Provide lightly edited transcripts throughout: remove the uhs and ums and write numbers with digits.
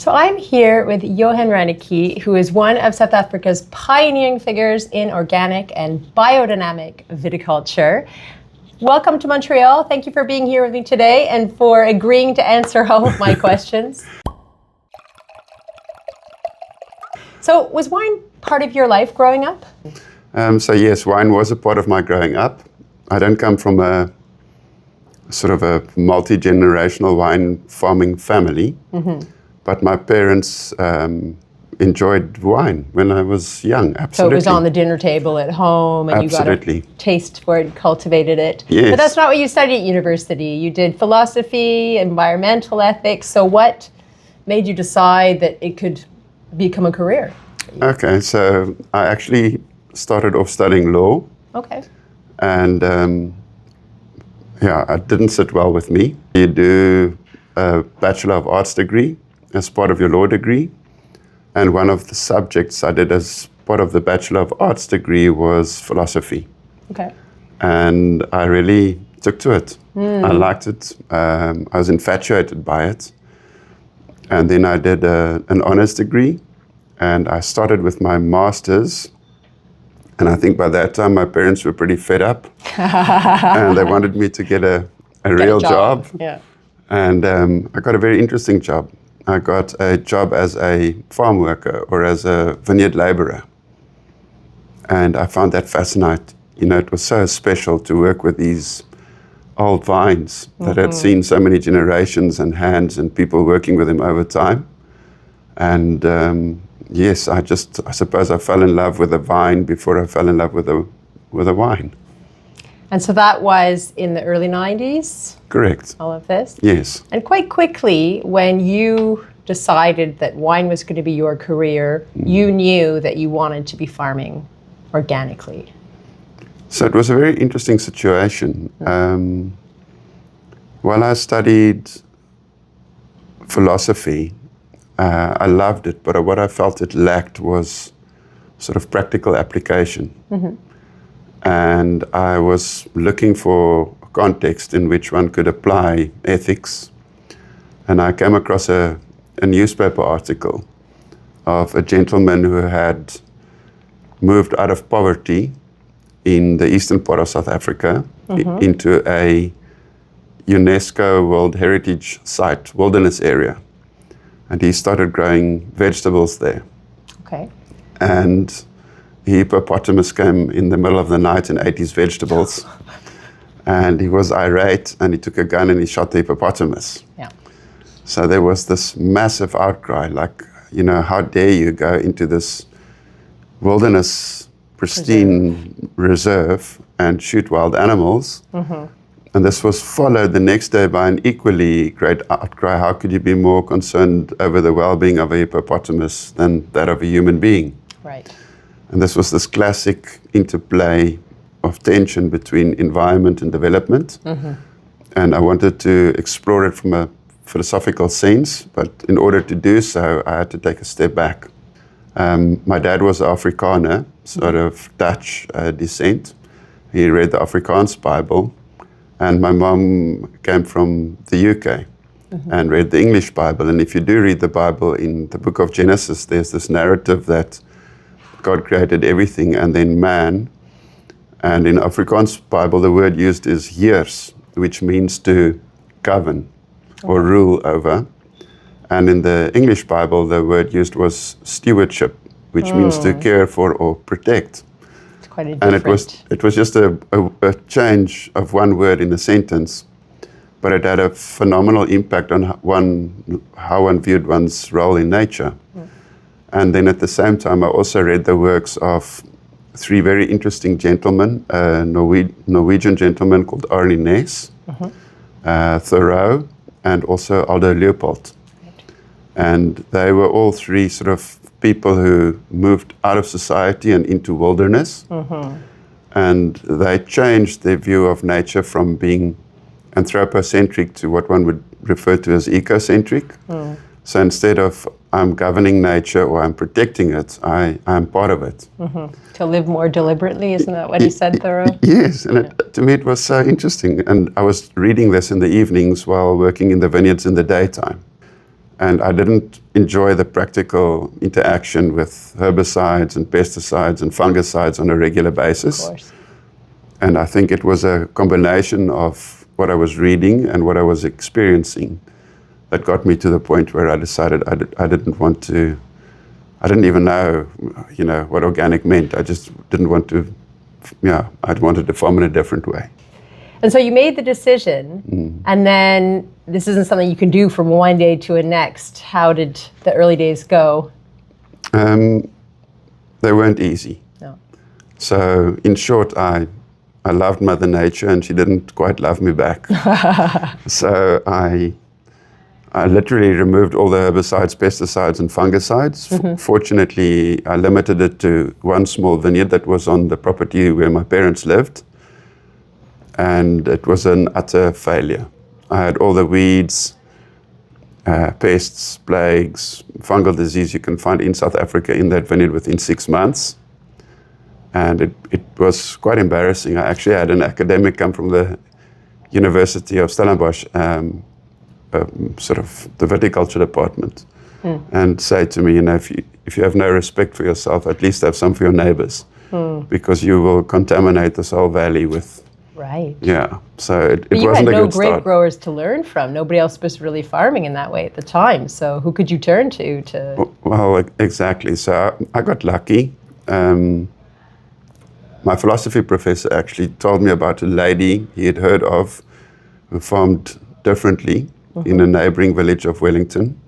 So I'm here with Johan Reyneke, who is one of South Africa's pioneering figures in organic and biodynamic viticulture. Welcome to Montreal. Thank you for being here with me today and for agreeing to answer all of my questions. So was wine part of your life growing up? So yes, wine was a part of my growing up. I don't come from a sort of a multi-generational wine farming family, but my parents enjoyed wine when I was young, absolutely. So it was on the dinner table at home and Absolutely. You got a taste for it and cultivated it. Yes. But that's not what you studied at university. You did philosophy, environmental ethics. So what made you decide that it could become a career? Okay, so I actually started off studying law. Okay. And it didn't sit well with me. You do a Bachelor of Arts degree as part of your law degree. And one of the subjects I did as part of the Bachelor of Arts degree was philosophy. Okay. And I really took to it. I liked it. I was infatuated by it. And then I did an honors degree. And I started with my master's. And I think by that time, my parents were pretty fed up. And they wanted me to get a real job. Yeah. And I got a very interesting job. I got a job as a farm worker or as a vineyard laborer. And I found that fascinating. You know, it was so special to work with these old vines that had seen so many generations and hands and people working with them over time. And yes, I suppose I fell in love with the vine before I fell in love with the wine. And so that was in the early 90s? Correct. All of this? Yes. And quite quickly, when you decided that wine was going to be your career, you knew that you wanted to be farming organically. So it was a very interesting situation. While I studied philosophy, I loved it, but what I felt it lacked was sort of practical application. And I was looking for a context in which one could apply ethics. And I came across a newspaper article of a gentleman who had moved out of poverty in the eastern part of South Africa into a UNESCO World Heritage Site, wilderness area. And he started growing vegetables there. Okay. And the hippopotamus came in the middle of the night and ate his vegetables. And he was irate and he took a gun and he shot the hippopotamus. Yeah. So there was this massive outcry, like, you know, how dare you go into this wilderness, pristine reserve and shoot wild animals? And this was followed the next day by an equally great outcry. How could you be more concerned over the well-being of a hippopotamus than that of a human being? Right. And this was this classic interplay of tension between environment and development. And I wanted to explore it from a philosophical sense, but in order to do so, I had to take a step back. My dad was an Afrikaner, sort of Dutch descent. He read the Afrikaans Bible. And my mom came from the UK and read the English Bible. And if you do read the Bible, in the book of Genesis, there's this narrative that God created everything and then man. And in Afrikaans Bible, the word used is heers, which means to govern or rule over. And in the English Bible, the word used was stewardship, which means to care for or protect. Quite a And different. it was just a change of one word in a sentence, but it had a phenomenal impact on how one viewed one's role in nature. And then at the same time, I also read the works of three very interesting gentlemen, a Norwegian gentleman called Arne Næss, Thoreau, and also Aldo Leopold. And they were all three sort of people who moved out of society and into wilderness. And they changed their view of nature from being anthropocentric to what one would refer to as ecocentric. So instead of I'm governing nature or I'm protecting it, I'm part of it. To live more deliberately, isn't that what he said, Thoreau? Yes, and to me it was so interesting. And I was reading this in the evenings while working in the vineyards in the daytime. And I didn't enjoy the practical interaction with herbicides and pesticides and fungicides on a regular basis. Of course. And I think it was a combination of what I was reading and what I was experiencing that got me to the point where I decided I didn't want to, I didn't even know, what organic meant. I just didn't want to, I wanted to farm in a different way. And so you made the decision, and then this isn't something you can do from one day to the next. How did the early days go? They weren't easy. No. So in short, I loved Mother Nature and she didn't quite love me back. So I literally removed all the herbicides, pesticides and fungicides. Fortunately, I limited it to one small vineyard that was on the property where my parents lived. And it was an utter failure. I had all the weeds, pests, plagues, fungal disease you can find in South Africa in that vineyard within 6 months. And it was quite embarrassing. I actually had an academic come from the University of Stellenbosch, sort of the viticulture department, and say to me, if you have no respect for yourself, at least have some for your neighbors, because you will contaminate this whole valley with. Right. Yeah. So it wasn't a good start. You had no grape growers to learn from. Nobody else was really farming in that way at the time. So who could you turn to? Well, exactly. So I got lucky. My philosophy professor actually told me about a lady he had heard of who farmed differently in a neighboring village of Wellington.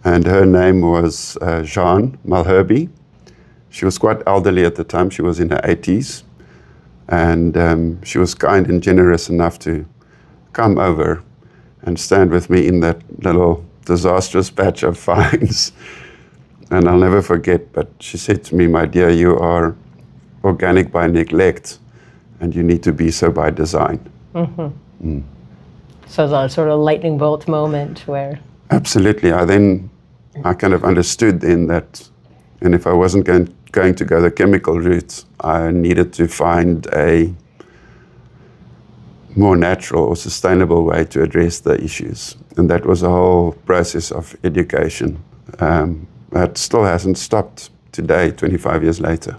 And her name was Jean Malherbe. She was quite elderly at the time. She was in her 80s. And she was kind and generous enough to come over and stand with me in that little disastrous patch of vines. And I'll never forget, but she said to me, "My dear, you are organic by neglect, and you need to be so by design." So it's a sort of lightning bolt moment where... Absolutely. I kind of understood then that, and if I wasn't going to go the chemical route, I needed to find a more natural or sustainable way to address the issues. And that was a whole process of education. That still hasn't stopped today, 25 years later.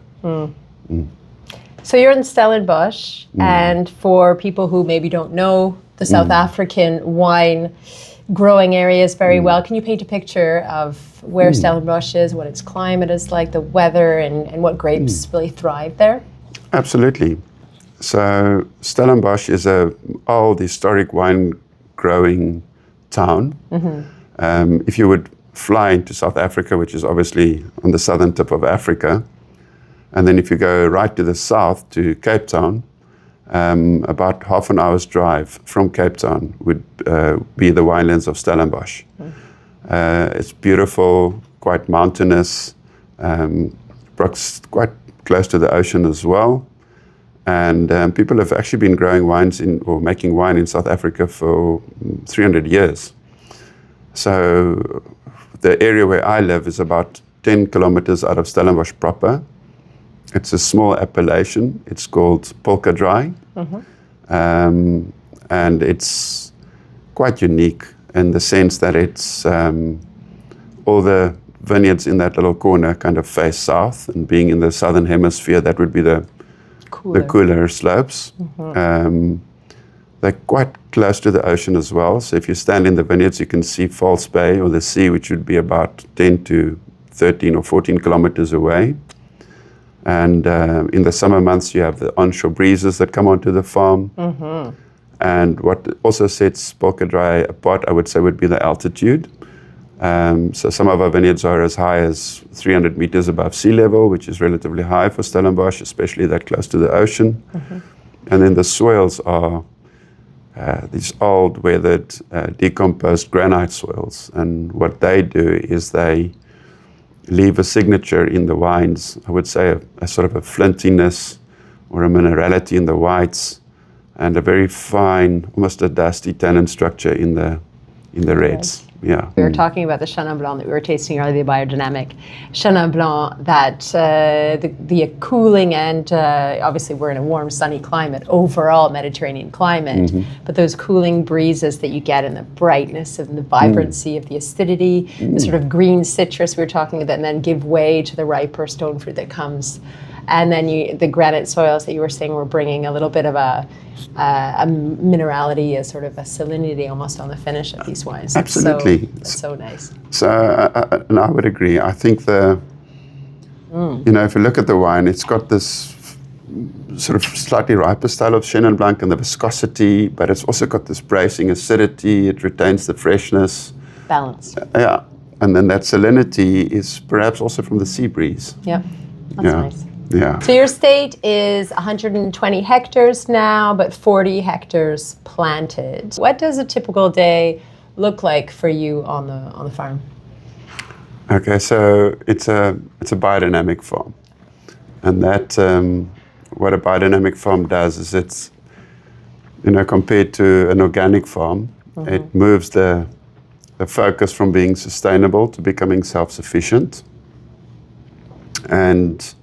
So you're in Stellenbosch, and for people who maybe don't know the South African wine growing areas very well, can you paint a picture of where Stellenbosch is, what its climate is like, the weather, and what grapes really thrive there? Absolutely. So Stellenbosch is an old historic wine growing town. If you would fly into South Africa, which is obviously on the southern tip of Africa, and then if you go right to the south to Cape Town, about half an hour's drive from Cape Town would be the winelands of Stellenbosch. It's beautiful, quite mountainous, quite close to the ocean as well. And people have actually been growing wines or making wine in South Africa for 300 years. So the area where I live is about 10 kilometers out of Stellenbosch proper. It's a small appellation. It's called Polkadraai. And it's quite unique in the sense that it's all the vineyards in that little corner kind of face south, and being in the southern hemisphere, that would be the cooler slopes. They're quite close to the ocean as well. So if you stand in the vineyards, you can see False Bay or the sea, which would be about 10 to 13 or 14 kilometers away. And in the summer months, you have the onshore breezes that come onto the farm. And what also sets Polkadraai apart, I would say, would be the altitude. So some of our vineyards are as high as 300 meters above sea level, which is relatively high for Stellenbosch, especially that close to the ocean. And then the soils are these old, weathered, decomposed granite soils. And what they do is they leave a signature in the wines, I would say a sort of a flintiness or a minerality in the whites, and a very fine, almost a dusty tannin structure in the reds. Yeah. We were talking about the Chenin Blanc that we were tasting earlier, the biodynamic Chenin Blanc, that the cooling and obviously we're in a warm, sunny climate, overall Mediterranean climate, but those cooling breezes that you get and the brightness and the vibrancy of the acidity, the sort of green citrus we were talking about, and then give way to the riper stone fruit that comes. And then the granite soils that you were saying were bringing a little bit of a minerality, a sort of a salinity almost on the finish of these wines. Absolutely. That's so nice. So, and I would agree. I think if you look at the wine, it's got this sort of slightly riper style of Chenin Blanc and the viscosity, but it's also got this bracing acidity. It retains the freshness. Balance. Yeah. And then that salinity is perhaps also from the sea breeze. Yeah, that's nice. Yeah. So your estate is 120 hectares now, but 40 hectares planted. What does a typical day look like for you on the farm? Okay, so it's a biodynamic farm, and that what a biodynamic farm does is it's compared to an organic farm, it moves the focus from being sustainable to becoming self-sufficient, and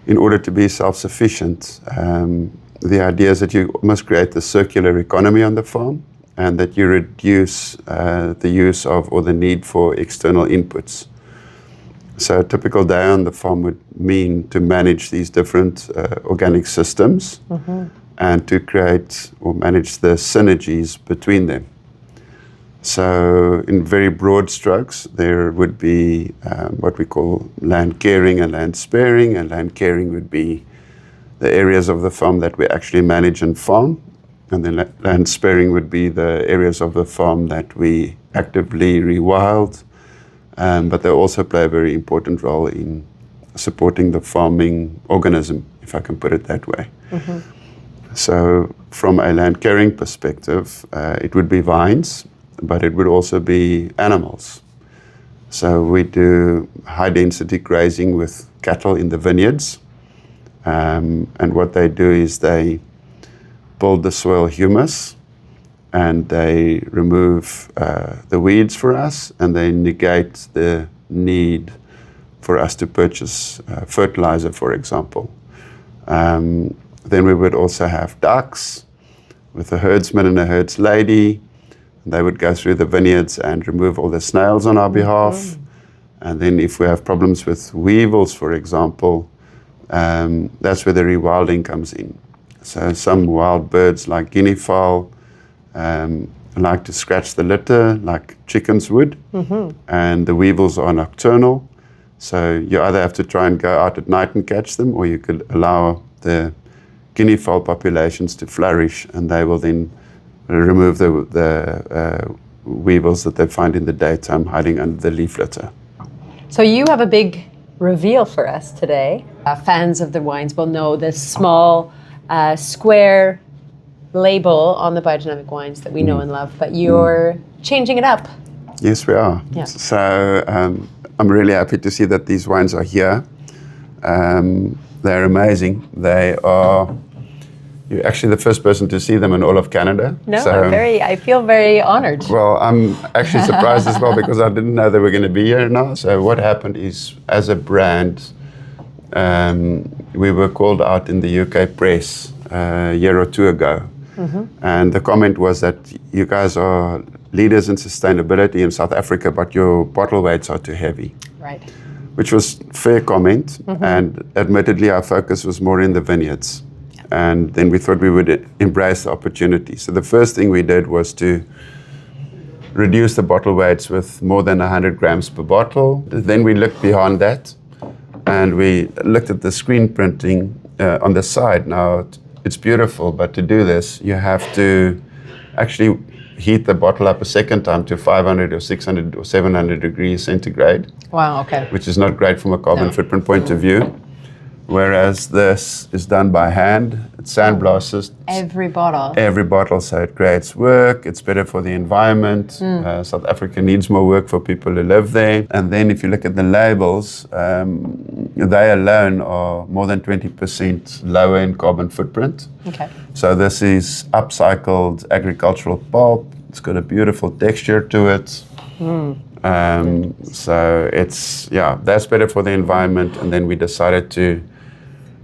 in order to be self-sufficient, the idea is that you must create the circular economy on the farm and that you reduce the use of or the need for external inputs. So a typical day on the farm would mean to manage these different organic systems and to create or manage the synergies between them. So in very broad strokes, there would be what we call land caring and land sparing, and land caring would be the areas of the farm that we actually manage and farm, and then land sparing would be the areas of the farm that we actively rewild, but they also play a very important role in supporting the farming organism, if I can put it that way. So from a land caring perspective, it would be vines, but it would also be animals. So we do high density grazing with cattle in the vineyards. And what they do is they build the soil humus and they remove the weeds for us, and they negate the need for us to purchase fertilizer, for example. Then we would also have ducks with a herdsman and a herdslady. They would go through the vineyards and remove all the snails on our behalf. And then if we have problems with weevils, for example, that's where the rewilding comes in. So some wild birds like guinea fowl like to scratch the litter like chickens would. And the weevils are nocturnal. So you either have to try and go out at night and catch them, or you could allow the guinea fowl populations to flourish, and they will then remove the weevils that they find in the daytime hiding under the leaf litter. So you have a big reveal for us today. Fans of the wines will know this small square label on the biodynamic wines that we know and love, but you're changing it up. Yes, we are. Yeah. So I'm really happy to see that these wines are here. They're amazing. You're actually the first person to see them in all of Canada. No, so, I feel very honored. Well, I'm actually surprised as well, because I didn't know they were going to be here now. So what happened is, as a brand, we were called out in the UK press a year or two ago. And the comment was that you guys are leaders in sustainability in South Africa, but your bottle weights are too heavy. Right. Which was fair comment. And admittedly, our focus was more in the vineyards. And then we thought we would embrace the opportunity. So the first thing we did was to reduce the bottle weights with more than 100 grams per bottle. Then we looked beyond that, and we looked at the screen printing on the side. Now, it's beautiful, but to do this, you have to actually heat the bottle up a second time to 500 or 600 or 700 degrees centigrade. Wow, okay. Which is not great from a carbon footprint point of view. Whereas this is done by hand. It sandblasts every bottle. Every bottle, so it creates work. It's better for the environment. South Africa needs more work for people who live there. And then if you look at the labels, they alone are more than 20% lower in carbon footprint. Okay. So this is upcycled agricultural pulp. It's got a beautiful texture to it. So it's, that's better for the environment. And then we decided to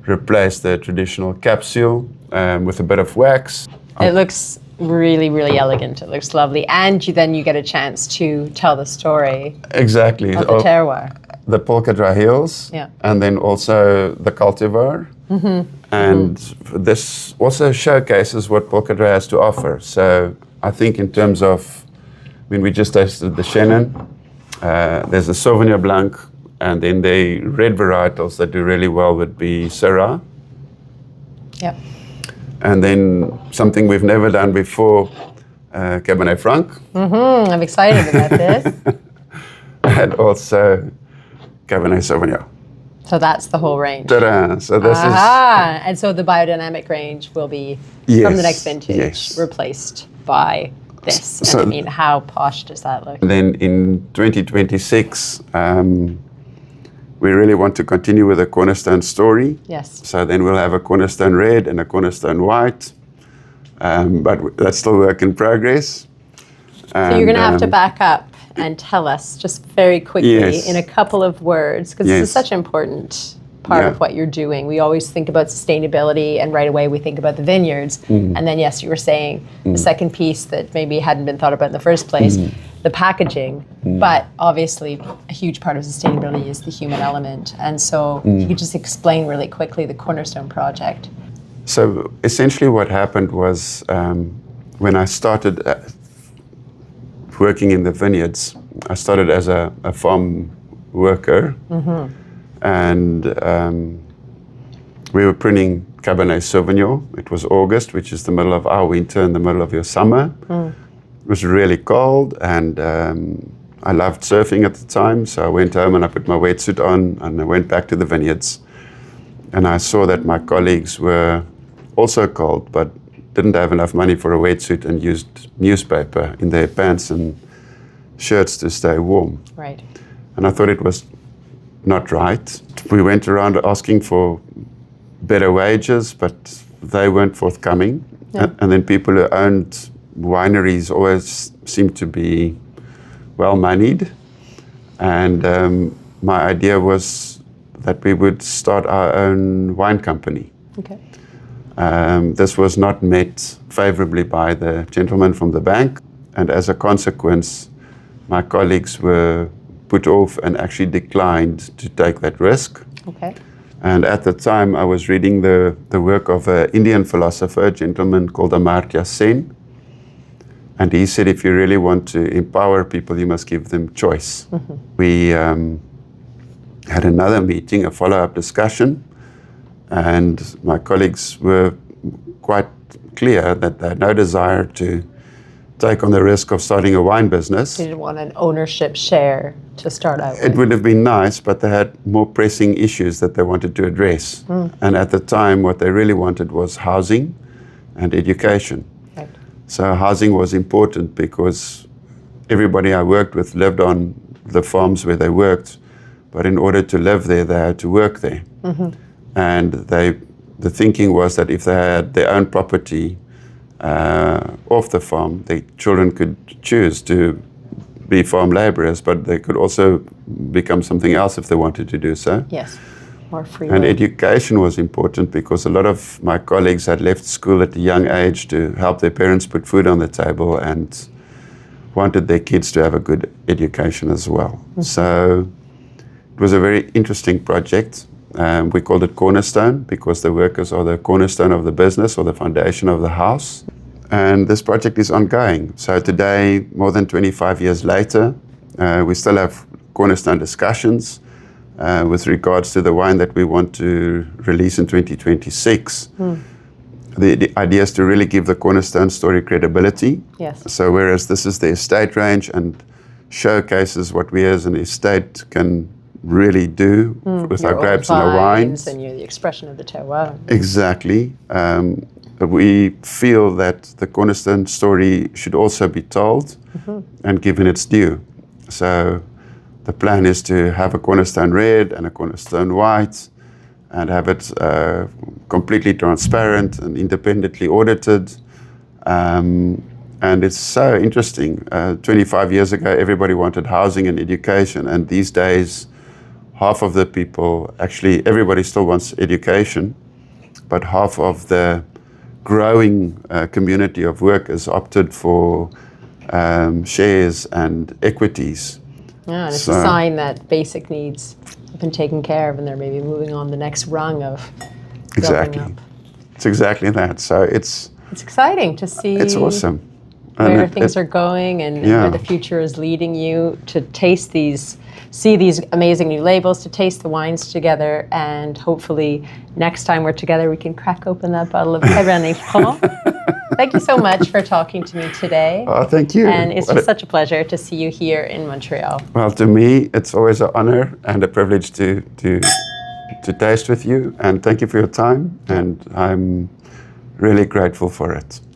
replace the traditional capsule with a bit of wax. It looks really, really elegant. It looks lovely. And then you get a chance to tell the story Exactly. of the terroir. The Polkadraai Hills, and then also the cultivar. And this also showcases what Polkadraai has to offer. So I think in terms of, we just tasted the Chenin, there's a Sauvignon Blanc, and then the red varietals that do really well would be Syrah. Yep. And then something we've never done before, Cabernet Franc. I'm excited about this. And also Cabernet Sauvignon. So that's the whole range. Ta-da! So this is... And so the biodynamic range will be from the next vintage replaced by this. So, and how posh does that look? Then in 2026, we really want to continue with the Cornerstone story. Yes. So then we'll have a Cornerstone Red and a Cornerstone White. But that's still work in progress. So you're going to have to back up and tell us just very quickly in a couple of words, because this is such an important part of what you're doing. We always think about sustainability, and right away we think about the vineyards. And then, yes, you were saying the second piece that maybe hadn't been thought about in the first place, the packaging. But obviously, a huge part of sustainability is the human element. And so you could just explain really quickly the Cornerstone Project. So essentially what happened was when I started working in the vineyards, I started as a farm worker, and we were pruning Cabernet Sauvignon. It was August, which is the middle of our winter and the middle of your summer. It was really cold, and I loved surfing at the time, so I went home and I put my wetsuit on and I went back to the vineyards. And I saw that my colleagues were also cold, but didn't have enough money for a wetsuit and used newspaper in their pants and shirts to stay warm. Right. And I thought it was not right. We went around asking for better wages, but they weren't forthcoming. And then people who owned wineries always seemed to be well-moneyed. And my idea was that we would start our own wine company. Okay. This was not met favorably by the gentleman from the bank, and as a consequence, my colleagues were put off and actually declined to take that risk. Okay. And at the time, I was reading the work of an Indian philosopher, a gentleman called Amartya Sen, and he said, if you really want to empower people, you must give them choice. We had another meeting, a follow-up discussion, and my colleagues were quite clear that they had no desire to take on the risk of starting a wine business. You didn't want an ownership share to start out with. It would have been nice, but they had more pressing issues that they wanted to address. And at the time, what they really wanted was housing and education. Right. So housing was important because everybody I worked with lived on the farms where they worked, but in order to live there, they had to work there. And the thinking was that if they had their own property off the farm, the children could choose to be farm laborers, but they could also become something else if they wanted to do so. Yes, more free. And education was important because a lot of my colleagues had left school at a young age to help their parents put food on the table and wanted their kids to have a good education as well. So it was a very interesting project. We called it Cornerstone because the workers are the cornerstone of the business or the foundation of the house. And this project is ongoing. So today, more than 25 years later, we still have Cornerstone discussions with regards to the wine that we want to release in 2026. The idea is to really give the Cornerstone story credibility. Yes. So whereas this is the estate range and showcases what we as an estate can really do with our grapes and our wines. And you're the expression of the terroir. Exactly. We feel that the Cornerstone story should also be told and given its due. So the plan is to have a Cornerstone Red and a Cornerstone White and have it completely transparent and independently audited. And it's so interesting. 25 years ago, everybody wanted housing and education. And these days, half of the people, actually everybody still wants education, but half of the growing community of workers opted for shares and equities. Yeah, and it's a sign that basic needs have been taken care of and they're maybe moving on the next rung of Exactly. building up. It's exactly that. So it's exciting to see. It's awesome. Where things are going and where the future is leading you to see these amazing new labels, to taste the wines together, and hopefully next time we're together we can crack open that bottle of Cabernet Franc. Thank you so much for talking to me today. Oh, thank you. And it's just such a pleasure to see you here in Montreal. Well, to me, it's always an honor and a privilege to taste with you. And thank you for your time. And I'm really grateful for it.